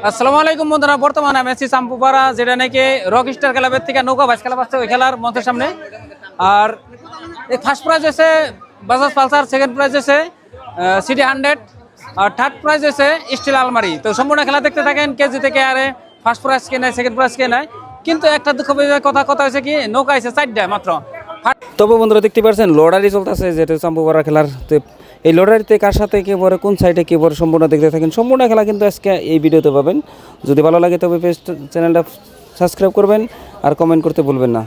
আসসালামু আলাইকুম বন্ধুরা, বর্তমানে আমি আছি চাম্পুপাড়া, যেটা নাকি রকস্টার ক্লাবের থেকে নৌকা ভাইস খেলা পাচ্ছে ওই খেলার মঞ্চের সামনে। আর এই ফার্স্ট প্রাইজ হচ্ছে বাজাজ পালসার, সেকেন্ড প্রাইজ হচ্ছে সিটি 100, আর থার্ড প্রাইজ হচ্ছে স্টিল আলমারি। তো সম্পূর্ণ খেলা দেখতে থাকেন, কে জিতে কে আরে, ফার্স্ট প্রাইজ কে নেয়, সেকেন্ড প্রাইজ কে নেয়। কিন্তু একটা দুঃখ কথা হচ্ছে কি, নৌকা আছে 4টা মাত্র। তবে বন্ধুরা দেখতে পাচ্ছেন লড়াই চলতেছে, যেটা চাম্পুপাড়া খেলার। এই লড়াইতে কার সাথে কে পরে, কোন সাইডে কে পরে, সম্পূর্ণ দেখতে থাকেন। সম্পূর্ণ খেলা কিন্তু আজকে এই ভিডিওতে পাবেন। যদি ভালো লাগে তবে চ্যানেলটা সাবস্ক্রাইব করবেন আর কমেন্ট করতে ভুলবেন না।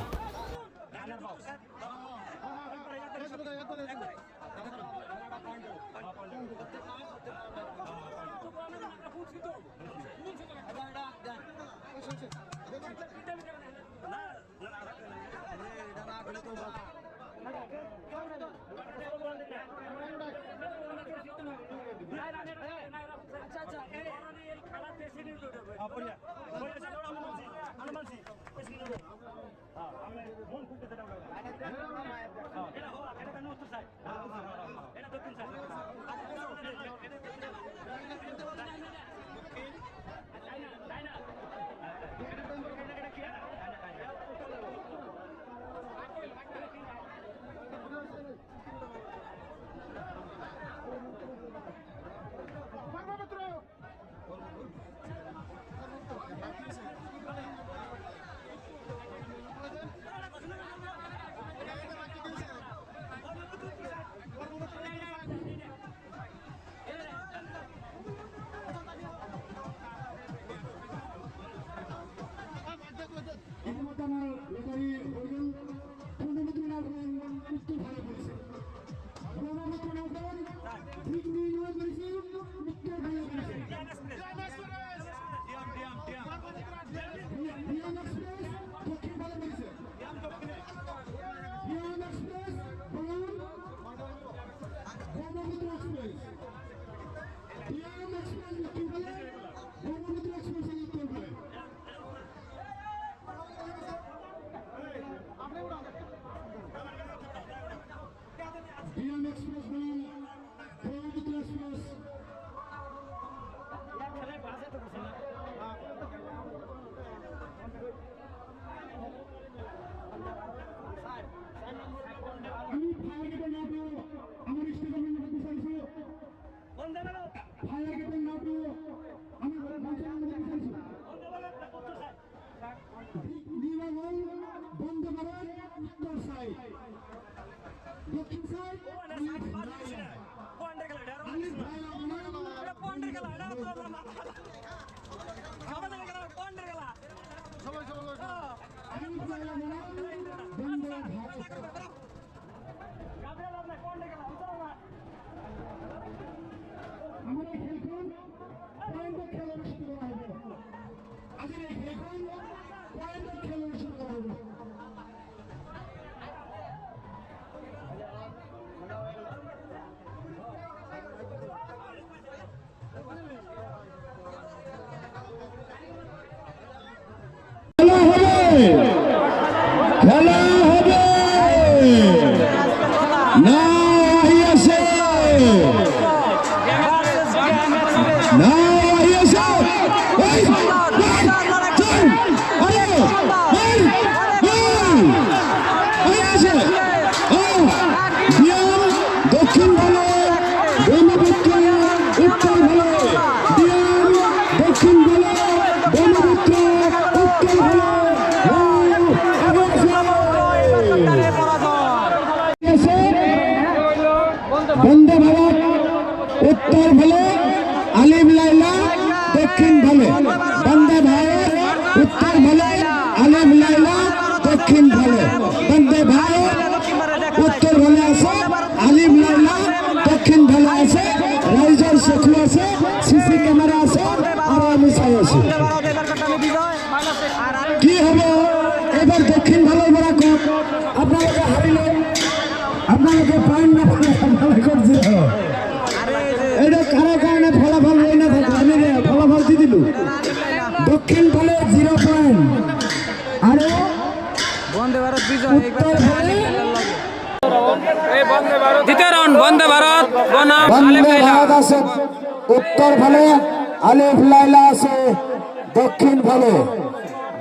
খেলা হবে না, আসে না, দক্ষিণ ভালো, ব্রহ্মপুত্র উত্তর ভালো, দক্ষিণ ভালো, ব্রহ্মপুত্র উত্তর ভালো, বন্দে ভারত উত্তর ভালো, আলিম লাইলা দক্ষিণ ভালো, বন্দে ভারত উত্তর ভালো, আলিম লাইলা দক্ষিণ ভালো, বন্দে ভারত উত্তর ভালো আছে, আলিম লাইলা দক্ষিণ ভালো আছে, রাইজার শেখু আছে, সিসি ক্যামেরা আছে, আর আমি চাই আছি। কি হবে এবার? দক্ষিণ ভালো বলা কোপ আপনাদেরকে হারিলে, আপনাদেরকে পয়েন্ট না করছিল, এটা কারো কারণে ফলাফল হই না থাকে, আমি ফলাফল দিয়ে দিল। দক্ষিণ ভালো 0 পয়েন্ট, আর উত্তর ভালো দ্বিতীয় রাউন্ড বন্দে ভারত বনাম বন্দে ভারত আছে, উত্তর ভালো আলিফ লাইলা আছে দক্ষিণ ফালে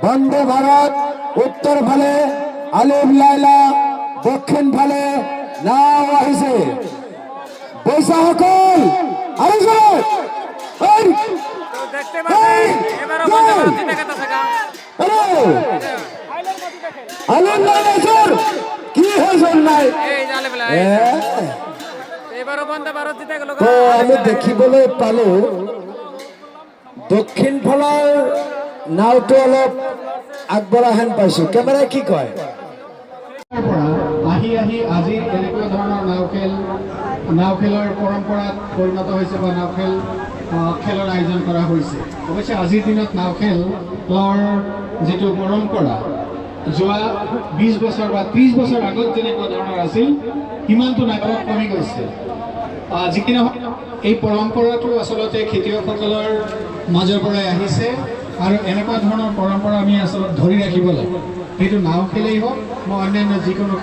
বন্দে ভারত উত্তর ফালে আলিফ লাইলা দক্ষিণ ফালে নাও আহিছে পইচা সকল আহিছে তো দেখতে পাচ্ছেন এবারও বন্দে ভারত জিতে গেছে গা। আলিফ লাইলা স্যার কি হয়েছে নাই এই যে আলিফ লাইলা এবারও বন্দে ভারত জিতে গেল গা। তো আমি দেখিবলৈ পালো দক্ষিণ ফালৰ নাওটো অলপ আগবঢ়া হেন পাইছো কেমেৰাই কি কয় পৰা আহি আহি আজি এনেকুৱা ধৰণৰ নাও খেলৰ পৰম্পৰাত পৰিণত হৈছে বা নাও খেলৰ আয়োজন কৰা হৈছে অৱশ্যে আজিৰ দিনত নাও খেলৰ যিটো পৰম্পৰা যোৱা 20 বছৰ বা 30 বছৰ আগত যেনেকুৱা ধৰণৰ আছিল সিমানটো নাও কমি গৈছে যি কি নহওক এই পৰম্পৰাটো আচলতে খেতিয়কসকলৰ মাজৰ পৰাই আহিছে আৰু এনেকুৱা ধৰণৰ পৰম্পৰা আমি আচলতে ধৰি ৰাখিব লাগে সেইটো নাও খেলেই হওক বা অন্যান্য যিকোনো